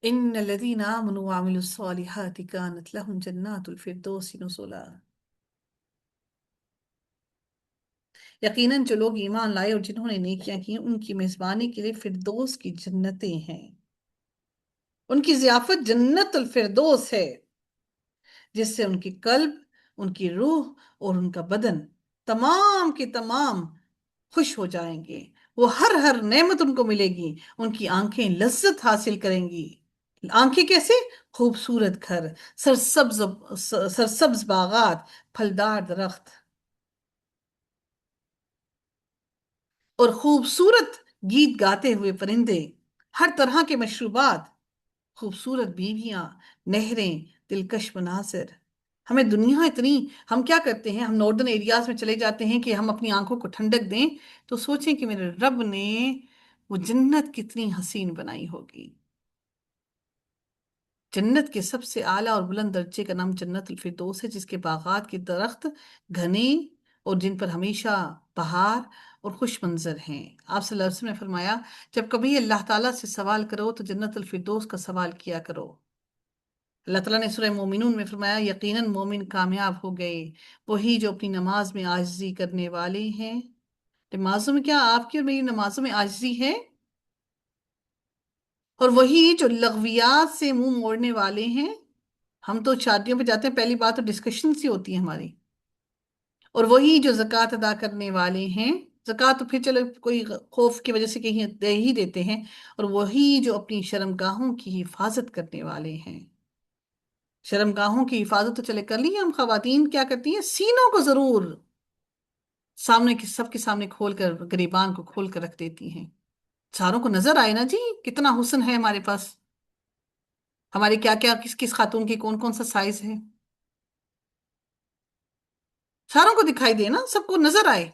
ان الذين امنوا وعملوا الصالحات كانت لهم جنات الفردوس نزلا۔ یقیناً جو لوگ ایمان لائے اور جنہوں نے نیکیاں کی ان کی میزبانی کے لیے فردوس کی جنتیں ہیں، ان کی ضیافت جنت الفردوس ہے، جس سے ان کی قلب، ان کی روح اور ان کا بدن تمام کے تمام خوش ہو جائیں گے۔ وہ ہر ہر نعمت ان کو ملے گی، ان کی آنکھیں لذت حاصل کریں گی۔ آنکھیں کیسے؟ خوبصورت گھر، سرسبز سرسبز باغات، پھلدار درخت اور خوبصورت گیت گاتے ہوئے پرندے، ہر طرح کے مشروبات، خوبصورت بیویاں، نہریں، دلکش مناظر۔ ہمیں دنیا اتنی، ہم کیا کرتے ہیں، ہم ناردرن ایریاز میں چلے جاتے ہیں کہ ہم اپنی آنکھوں کو ٹھنڈک دیں، تو سوچیں کہ میرے رب نے وہ جنت کتنی حسین بنائی ہوگی۔ جنت کے سب سے اعلیٰ اور بلند درجے کا نام جنت الفردوس ہے، جس کے باغات کے درخت گھنے اور جن پر ہمیشہ بہار اور خوش منظر ہیں۔ آپ صلی اللہ علیہ وسلم نے فرمایا، جب کبھی اللہ تعالیٰ سے سوال کرو تو جنت الفردوس کا سوال کیا کرو۔ اللہ تعالیٰ نے سورہ مومنون میں فرمایا، یقیناً مومن کامیاب ہو گئے وہی جو اپنی نماز میں عاجزی کرنے والے ہیں۔ نمازوں میں کیا آپ کی اور میری نمازوں میں عاجزی ہے؟ اور وہی جو لغویات سے منہ موڑنے والے ہیں۔ ہم تو شادیوں پہ جاتے ہیں، پہلی بات تو ڈسکشن سی ہوتی ہے ہماری۔ اور وہی جو زکوٰۃ ادا کرنے والے ہیں، زکوٰۃ تو پھر چلو کوئی خوف کی وجہ سے کہیں دے ہی دیتے ہیں، اور وہی جو اپنی شرمگاہوں کی حفاظت کرنے والے ہیں۔ شرمگاہوں کی حفاظت تو چلے کر لی، ہم خواتین کیا کرتی ہیں، سینوں کو ضرور سامنے سب کے سامنے کھول کر، گریبان کو کھول کر رکھ دیتی ہیں، ساروں کو نظر آئے نا جی کتنا حسن ہے ہمارے پاس، ہمارے کیا کیا، کس کس خاتون کی کون کون سا سائز ہے، ساروں کو دکھائی دے نا، سب کو نظر آئے۔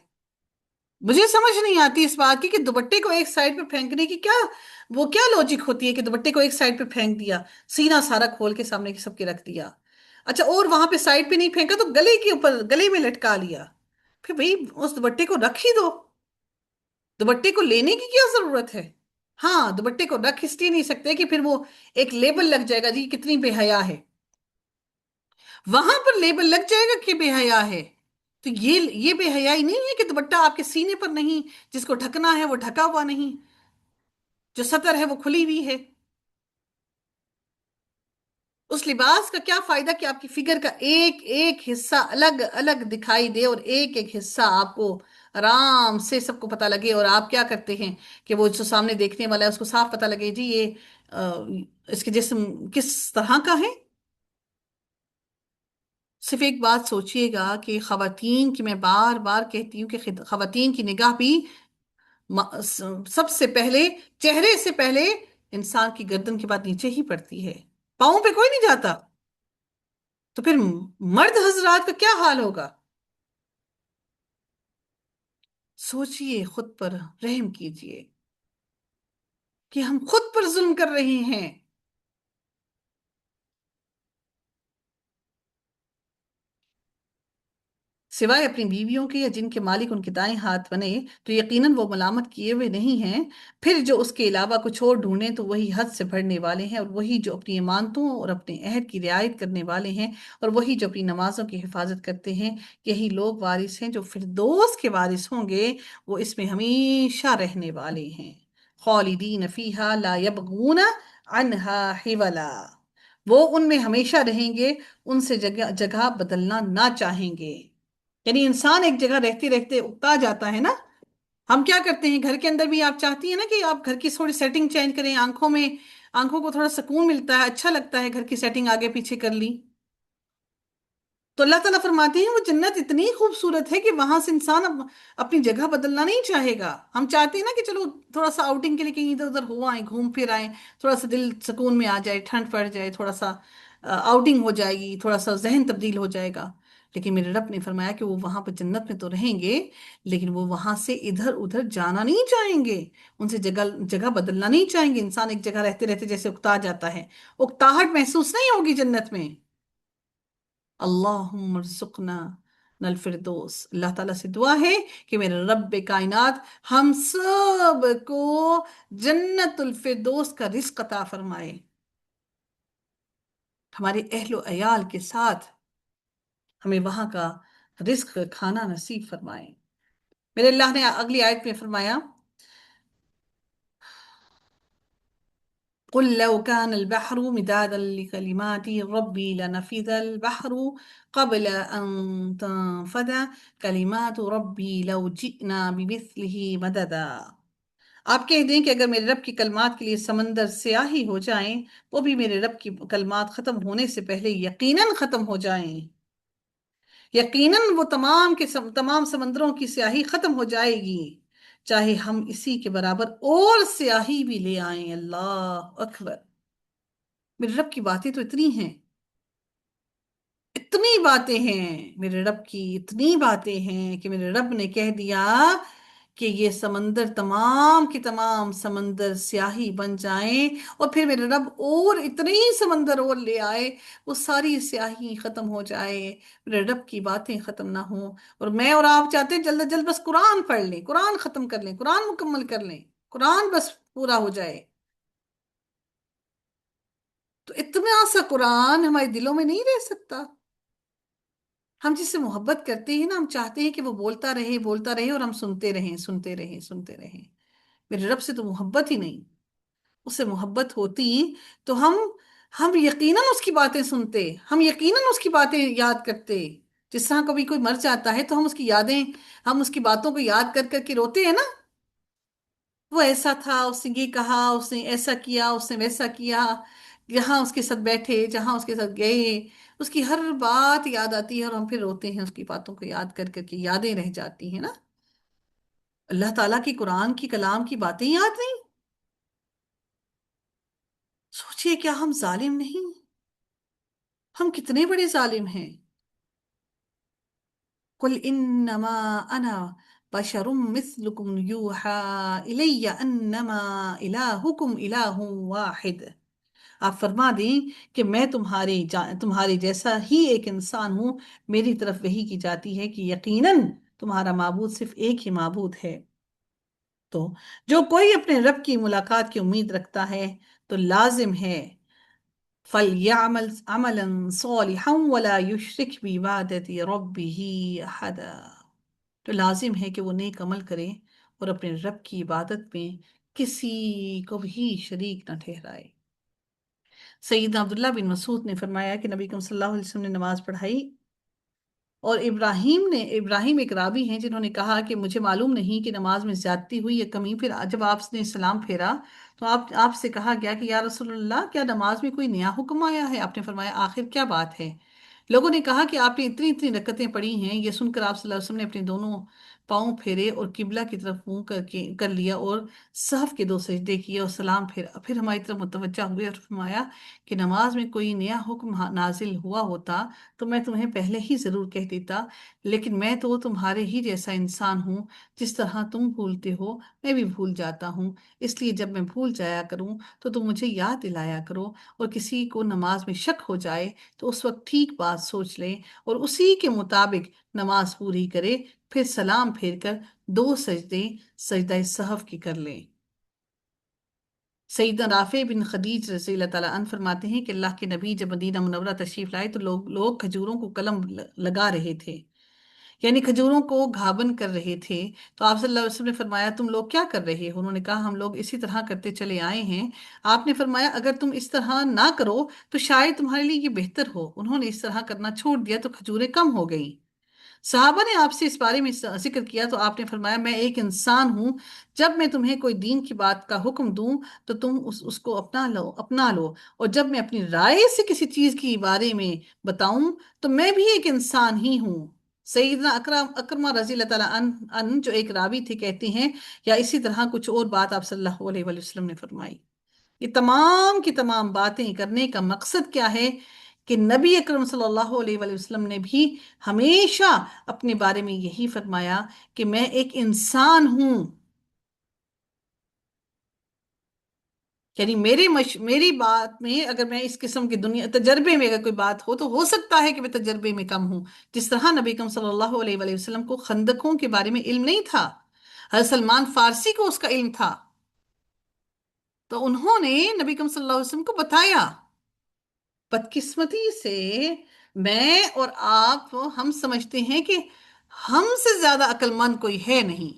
مجھے سمجھ نہیں آتی اس بات کی کہ دوپٹے کو ایک سائڈ پہ پھینکنے کی کیا، وہ کیا لوجک ہوتی ہے کہ دوپٹے کو ایک سائڈ پہ پھینک دیا، سینہ سارا کھول کے سامنے سب کے رکھ دیا، اچھا اور وہاں پہ سائڈ پہ نہیں پھینکا تو گلے کے اوپر، گلے میں لٹکا لیا، پھر بھئی اس دوپٹے کو رکھ ہی دو، دوپٹے کو لینے کی کیا ضرورت ہے؟ ہاں دوپٹے کو رکھ اس لیے نہیں سکتے کہ پھر وہ ایک لیبل لگ جائے گا جی کتنی بے حیا ہے، وہاں پر لیبل لگ جائے گا کہ بے حیا ہے۔ تو یہ بے حیائی نہیں ہے کہ دوپٹہ آپ کے سینے پر نہیں، جس کو ڈھکنا ہے وہ ڈھکا ہوا نہیں، جو سطر ہے وہ کھلی ہوئی ہے۔ اس لباس کا کیا فائدہ کہ آپ کی فگر کا ایک ایک حصہ الگ الگ دکھائی دے، اور ایک ایک حصہ آپ کو آرام سے سب کو پتہ لگے، اور آپ کیا کرتے ہیں کہ وہ جو سامنے دیکھنے والا ہے اس کو صاف پتہ لگے جی یہ اس کے جسم کس طرح کا ہے۔ صرف ایک بات سوچئے گا کہ خواتین کی، میں بار بار کہتی ہوں کہ خواتین کی نگاہ بھی سب سے پہلے، چہرے سے پہلے انسان کی گردن کے بعد نیچے ہی پڑتی ہے، پاؤں پہ کوئی نہیں جاتا، تو پھر مرد حضرات کا کیا حال ہوگا؟ سوچئے، خود پر رحم کیجئے کہ ہم خود پر ظلم کر رہے ہیں۔ سوائے اپنی بیویوں کے یا جن کے مالک ان کے دائیں ہاتھ بنے، تو یقیناً وہ ملامت کیے ہوئے نہیں ہیں۔ پھر جو اس کے علاوہ کچھ اور ڈھونڈیں تو وہی حد سے بڑھنے والے ہیں، اور وہی جو اپنی امانتوں اور اپنے عہد کی رعایت کرنے والے ہیں، اور وہی جو اپنی نمازوں کی حفاظت کرتے ہیں، یہی لوگ وارث ہیں جو فردوس کے وارث ہوں گے، وہ اس میں ہمیشہ رہنے والے ہیں۔ خالدین فیہا لا یبغون عنہا حولا، وہ ان میں ہمیشہ رہیں گے، ان سے جگہ جگہ بدلنا نہ چاہیں گے۔ یعنی انسان ایک جگہ رہتے رہتے اکتا جاتا ہے نا۔ ہم کیا کرتے ہیں گھر کے اندر بھی، آپ چاہتی ہیں نا کہ آپ گھر کی تھوڑی سیٹنگ چینج کریں، آنکھوں میں، آنکھوں کو تھوڑا سکون ملتا ہے، اچھا لگتا ہے گھر کی سیٹنگ آگے پیچھے کر لی، تو اللہ تعالیٰ فرماتے ہیں وہ جنت اتنی خوبصورت ہے کہ وہاں سے انسان اب اپنی جگہ بدلنا نہیں چاہے گا. ہم چاہتے ہیں نا کہ چلو تھوڑا سا آؤٹنگ کے لیے کہیں ادھر ادھر ہو آئیں، گھوم پھر آئیں، تھوڑا سا دل سکون میں آ جائے، ٹھنڈ پڑ جائے، تھوڑا سا آؤٹنگ ہو جائے گی، تھوڑا سا ذہن تبدیل ہو جائے گا. لیکن میرے رب نے فرمایا کہ وہ وہاں پہ جنت میں تو رہیں گے، لیکن وہ وہاں سے ادھر ادھر جانا نہیں چاہیں گے. ان سے جگہ جگہ بدلنا نہیں چاہیں گے. انسان ایک جگہ رہتے رہتے جیسے اکتا جاتا ہے، اکتاہٹ محسوس نہیں ہوگی جنت میں. اللہم ارزقنا الفردوس. اللہ تعالیٰ سے دعا ہے کہ میرے رب کائنات ہم سب کو جنت الفردوس کا رزق عطا فرمائے، ہمارے اہل و عیال کے ساتھ ہمیں وہاں کا رزق کھانا نصیب فرمائے. میرے اللہ نے اگلی آیت میں فرمایا قل لو كان البحر مدادا لكلمات ربي لنفذ البحر قبل أن تنفذ كلمات ربي لو جئنا بمثله مددا. آپ کہہ دیں کہ اگر میرے رب کی کلمات کے لیے سمندر سیاہی ہو جائیں، وہ بھی میرے رب کی کلمات ختم ہونے سے پہلے یقیناً ختم ہو جائیں. یقیناً وہ تمام سمندروں کی سیاہی ختم ہو جائے گی، چاہے ہم اسی کے برابر اور سیاہی بھی لے آئیں. اللہ اکبر. میرے رب کی باتیں تو اتنی ہیں، اتنی باتیں ہیں میرے رب کی، اتنی باتیں ہیں کہ میرے رب نے کہہ دیا کہ یہ سمندر تمام کے تمام سمندر سیاہی بن جائیں، اور پھر میرے رب اور اتنے ہی سمندر اور لے آئے، وہ ساری سیاہی ختم ہو جائے، میرے رب کی باتیں ختم نہ ہوں. اور میں اور آپ چاہتے ہیں جلد جلد بس قرآن پڑھ لیں، قرآن ختم کر لیں، قرآن مکمل کر لیں، قرآن بس پورا ہو جائے. تو اتنا سا قرآن ہمارے دلوں میں نہیں رہ سکتا؟ ہم جس سے محبت کرتے ہیں نا، ہم چاہتے ہیں کہ وہ بولتا رہے اور ہم سنتے رہیں، سنتے رہیں، سنتے رہیں. میرے رب سے تو محبت ہی نہیں. اس سے محبت ہوتی تو ہم یقیناً اس کی باتیں سنتے، ہم یقیناً اس کی باتیں یاد کرتے. جس طرح کبھی کوئی مر جاتا ہے تو ہم اس کی یادیں، ہم اس کی باتوں کو یاد کر کر کے روتے ہیں نا. وہ ایسا تھا، اس نے یہ کہا، اس نے ایسا کیا، اس نے ویسا کیا، جہاں اس کے ساتھ بیٹھے، جہاں اس کے ساتھ گئے، اس کی ہر بات یاد آتی ہے اور ہم پھر روتے ہیں اس کی باتوں کو یاد کر کر کے. یادیں رہ جاتی ہیں نا. اللہ تعالیٰ کی قرآن کی کلام کی باتیں یاد نہیں؟ سوچئے کیا ہم ظالم نہیں؟ ہم کتنے بڑے ظالم ہیں. قل انما انا بشر مثلکم یوحا الی انما الہکم الہ واحد. آپ فرما دیں کہ میں تمہارے جیسا ہی ایک انسان ہوں. میری طرف وحی کی جاتی ہے کہ یقیناً تمہارا معبود صرف ایک ہی معبود ہے. تو جو کوئی اپنے رب کی ملاقات کی امید رکھتا ہے تو لازم ہے فَلْيَعْمَلْ عَمَلًا صَالِحًا وَلَا يُشْرِكْ بِعِبَادَةِ رَبِّهِ أَحَدًا. تو لازم ہے کہ وہ نیک عمل کرے اور اپنے رب کی عبادت میں کسی کو بھی شریک نہ ٹھہرائے. سیدنا عبداللہ بن مسعود نے فرمایا کہ نبی کریم صلی اللہ علیہ وسلم نے نماز پڑھائی، اور ابراہیم ایک راوی ہیں جنہوں نے کہا کہ مجھے معلوم نہیں کہ نماز میں زیادتی ہوئی یا کمی. پھر جب آپ نے سلام پھیرا تو آپ سے کہا گیا کہ یا رسول اللہ، کیا نماز میں کوئی نیا حکم آیا ہے؟ آپ نے فرمایا آخر کیا بات ہے؟ لوگوں نے کہا کہ آپ نے اتنی اتنی رکعتیں پڑھی ہیں. یہ سن کر آپ صلی اللہ علیہ وسلم نے اپنے دونوں پاؤں پھیرے اور قبلہ کی طرف منہ کر لیا اور صحف کے 2 سجدے کیے اور سلام پھیرا. پھر ہماری طرف متوجہ ہوئے اور فرمایا کہ نماز میں کوئی نیا حکم نازل ہوا ہوتا تو میں تمہیں پہلے ہی ضرور کہہ دیتا، لیکن میں تو تمہارے ہی جیسا انسان ہوں. جس طرح تم بھولتے ہو میں بھی بھول جاتا ہوں، اس لیے جب میں بھول جایا کروں تو تم مجھے یاد دلایا کرو. اور کسی کو نماز میں شک ہو جائے تو اس وقت ٹھیک بات سوچ لے اور اسی کے مطابق نماز پوری کرے، پھر سلام پھیر کر 2 سجدے سجدہ صحف کی کر لیں. سیدنا رافع بن خدیج رضی اللہ تعالیٰ عنہ فرماتے ہیں کہ اللہ کے نبی جب مدینہ منورہ تشریف لائے تو لوگ کھجوروں کو قلم لگا رہے تھے، یعنی کھجوروں کو گھابن کر رہے تھے. تو آپ صلی اللہ علیہ وسلم نے فرمایا تم لوگ کیا کر رہے ہو؟ انہوں نے کہا ہم لوگ اسی طرح کرتے چلے آئے ہیں. آپ نے فرمایا اگر تم اس طرح نہ کرو تو شاید تمہارے لیے یہ بہتر ہو. انہوں نے اس طرح کرنا چھوڑ دیا تو کھجوریں کم ہو گئیں. صحابہ نے آپ سے اس بارے میں ذکر کیا تو آپ نے فرمایا میں ایک انسان ہوں، جب میں تمہیں کوئی دین کی بات کا حکم دوں تو تم اس کو اپنا لو، اور جب میں اپنی رائے سے کسی چیز کی بارے میں بتاؤں تو میں بھی ایک انسان ہی ہوں۔ سیدنا اکرمہ رضی اللہ تعالیٰ عنہ جو ایک راوی تھے کہتے ہیں، یا اسی طرح کچھ اور بات آپ صلی اللہ علیہ وآلہ وسلم نے فرمائی۔ یہ تمام کی تمام باتیں کرنے کا مقصد کیا ہے؟ کہ نبی اکرم صلی اللہ علیہ وآلہ وسلم نے بھی ہمیشہ اپنے بارے میں یہی فرمایا کہ میں ایک انسان ہوں، یعنی میری بات میں اگر میں اس قسم کی دنیا تجربے میں اگر کوئی بات ہو تو ہو سکتا ہے کہ میں تجربے میں کم ہوں، جس طرح نبی اکرم صلی اللہ علیہ وآلہ وسلم کو خندقوں کے بارے میں علم نہیں تھا، حضرت سلمان فارسی کو اس کا علم تھا، تو انہوں نے نبی اکرم صلی اللہ علیہ وسلم کو بتایا۔ بدقسمتی سے میں اور آپ ہم سمجھتے ہیں کہ ہم سے زیادہ عقل مند کوئی ہے نہیں،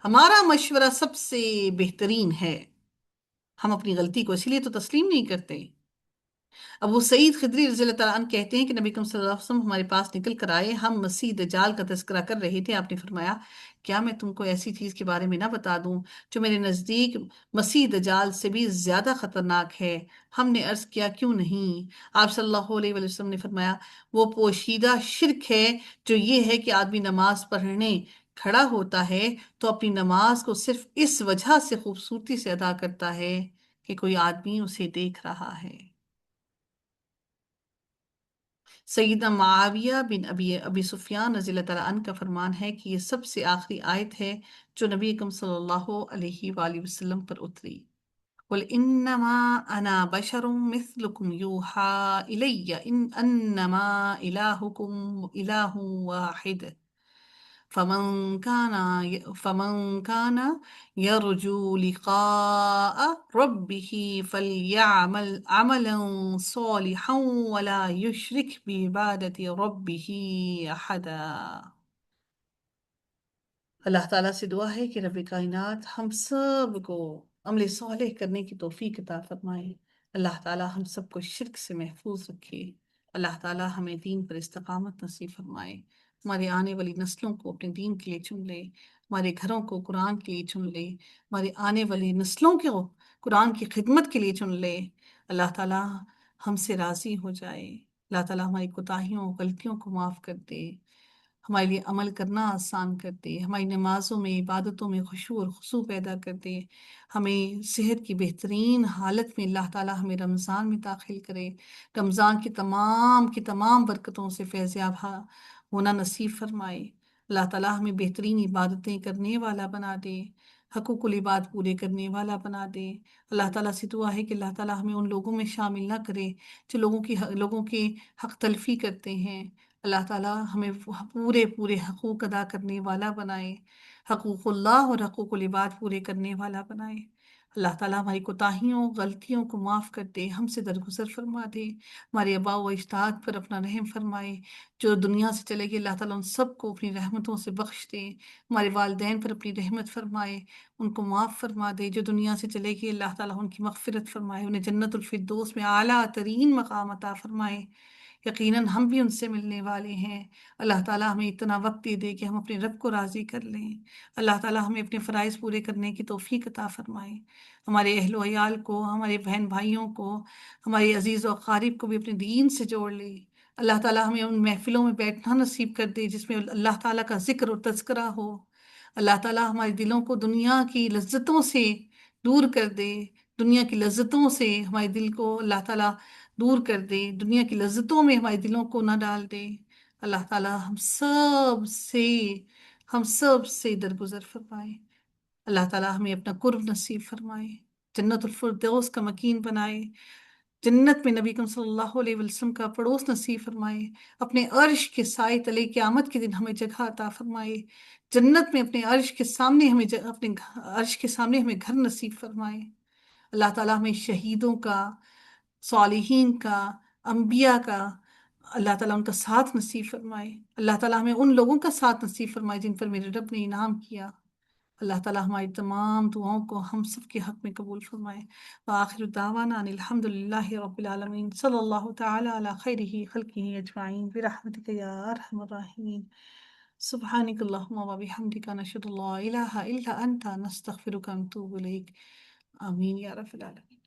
ہمارا مشورہ سب سے بہترین ہے، ہم اپنی غلطی کو اسی لیے تو تسلیم نہیں کرتے۔ ابو سعید خدری رضی اللہ تعالیٰ عنہ کہتے ہیں کہ نبی اکرم صلی اللہ علیہ وسلم ہمارے پاس نکل کر آئے، ہم مسیح دجال کا تذکرہ کر رہے تھے، آپ نے فرمایا کیا میں تم کو ایسی چیز کے بارے میں نہ بتا دوں جو میرے نزدیک مسیح دجال سے بھی زیادہ خطرناک ہے؟ ہم نے عرض کیا کیوں نہیں؟ آپ صلی اللہ علیہ وآلہ وسلم نے فرمایا وہ پوشیدہ شرک ہے جو یہ ہے کہ آدمی نماز پڑھنے کھڑا ہوتا ہے تو اپنی نماز کو صرف اس وجہ سے خوبصورتی سے ادا کرتا ہے کہ کوئی آدمی اسے دیکھ رہا ہے۔ سیدنا معاویہ بن ابی سفیان رضی اللہ تعالیٰ عنہ کا فرمان ہے کہ یہ سب سے آخری آیت ہے جو نبی اکرم صلی اللہ علیہ وآلہ وسلم پر اتری۔ قُلْ إِنَّمَا أَنَا بَشَرٌ مِثْلُكُمْ يُوحَىٰ إِلَيَّ أَنَّمَا إِلَٰهُكُمْ إِلَٰهٌ وَاحِدٌ فمن كان يرجو لقاء ربه فليعمل عملا صالحا ولا يشرك بعبادة ربه أحدا۔ اللہ تعالیٰ سے دعا ہے کہ رب کائنات ہم سب کو عمل صالح کرنے کی توفیق عطا فرمائے، اللہ تعالیٰ ہم سب کو شرک سے محفوظ رکھے، اللہ تعالیٰ ہمیں دین پر استقامت نصیب فرمائے، ہمارے آنے والی نسلوں کو اپنے دین کے لیے چن لے، ہمارے گھروں کو قرآن کے لیے چن لے، ہمارے آنے والی نسلوں کو قرآن کی خدمت کے لیے چن لے، اللہ تعالیٰ ہم سے راضی ہو جائے، اللہ تعالیٰ ہماری کوتاہیوں غلطیوں کو معاف کر دے، ہمارے لیے عمل کرنا آسان کر دے، ہماری نمازوں میں عبادتوں میں خشوع اور خضوع پیدا کر دے، ہمیں صحت کی بہترین حالت میں اللہ تعالیٰ ہمیں رمضان میں داخل کرے، رمضان کی تمام برکتوں سے فیض یاب ہونا نصیب فرمائے، اللہ تعالیٰ ہمیں بہترین عبادتیں کرنے والا بنا دے، حقوق العباد پورے کرنے والا بنا دے، اللہ تعالیٰ سے دعا ہے کہ اللہ تعالیٰ ہمیں ان لوگوں میں شامل نہ کرے جو لوگوں کی حق تلفی کرتے ہیں، اللہ تعالیٰ ہمیں پورے حقوق ادا کرنے والا بنائے، حقوق اللہ اور حقوق العباد پورے کرنے والا بنائے، اللہ تعالیٰ ہماری کوتاہیوں غلطیوں کو معاف کر دے، ہم سے درگزر فرما دے، ہمارے آباء و اجداد پر اپنا رحم فرمائے، جو دنیا سے چلے گئے اللہ تعالیٰ ان سب کو اپنی رحمتوں سے بخش دے، ہمارے والدین پر اپنی رحمت فرمائے، ان کو معاف فرما دے، جو دنیا سے چلے گئے اللہ تعالیٰ ان کی مغفرت فرمائے، انہیں جنت الفردوس میں اعلیٰ ترین مقام عطا فرمائے، یقیناً ہم بھی ان سے ملنے والے ہیں، اللہ تعالیٰ ہمیں اتنا وقت دے کہ ہم اپنے رب کو راضی کر لیں، اللہ تعالیٰ ہمیں اپنے فرائض پورے کرنے کی توفیق عطا فرمائے، ہمارے اہل و عیال کو، ہمارے بہن بھائیوں کو، ہمارے عزیز و اقارب کو بھی اپنے دین سے جوڑ لے، اللہ تعالیٰ ہمیں ان محفلوں میں بیٹھنا نصیب کر دے جس میں اللہ تعالیٰ کا ذکر اور تذکرہ ہو، اللہ تعالیٰ ہمارے دلوں کو دنیا کی لذتوں سے دور کر دے، دنیا کی لذتوں سے ہمارے دل کو اللہ تعالیٰ دور کر دے، دنیا کی لذتوں میں ہمارے دلوں کو نہ ڈال دے، اللہ تعالیٰ ہم سب سے درگزر فرمائے، اللہ تعالیٰ ہمیں اپنا قرب نصیب فرمائے، جنت الفردوس کا مکین بنائے، جنت میں نبی اکرم صلی اللہ علیہ وسلم کا پڑوس نصیب فرمائے، اپنے عرش کے سائے تلے قیامت کے دن ہمیں جگہ عطا فرمائے، جنت میں اپنے عرش کے سامنے ہمیں گھر نصیب فرمائے، اللہ تعالیٰ ہمیں شہیدوں کا، صالحین کا، انبیاء کا، اللہ تعالیٰ ان کا ساتھ نصیب فرمائے، اللہ تعالیٰ ہمیں ان لوگوں کا ساتھ نصیب فرمائے جن پر میرے رب نے انعام کیا، اللہ تعالیٰ ہماری تمام دعاؤں کو ہم سب کے حق میں قبول فرمائے، وآخر دعوانا ان الحمد للہ رب العالمین، صلی اللہ تعالیٰ علی خیرہ خلقہ اجمعین برحمتک یا ارحم الراحمین۔ سبحانك اللهم وبحمدك نشهد ان لا اله الا انت نستغفرك ونتوب اليك. آمين يا رب العالمين.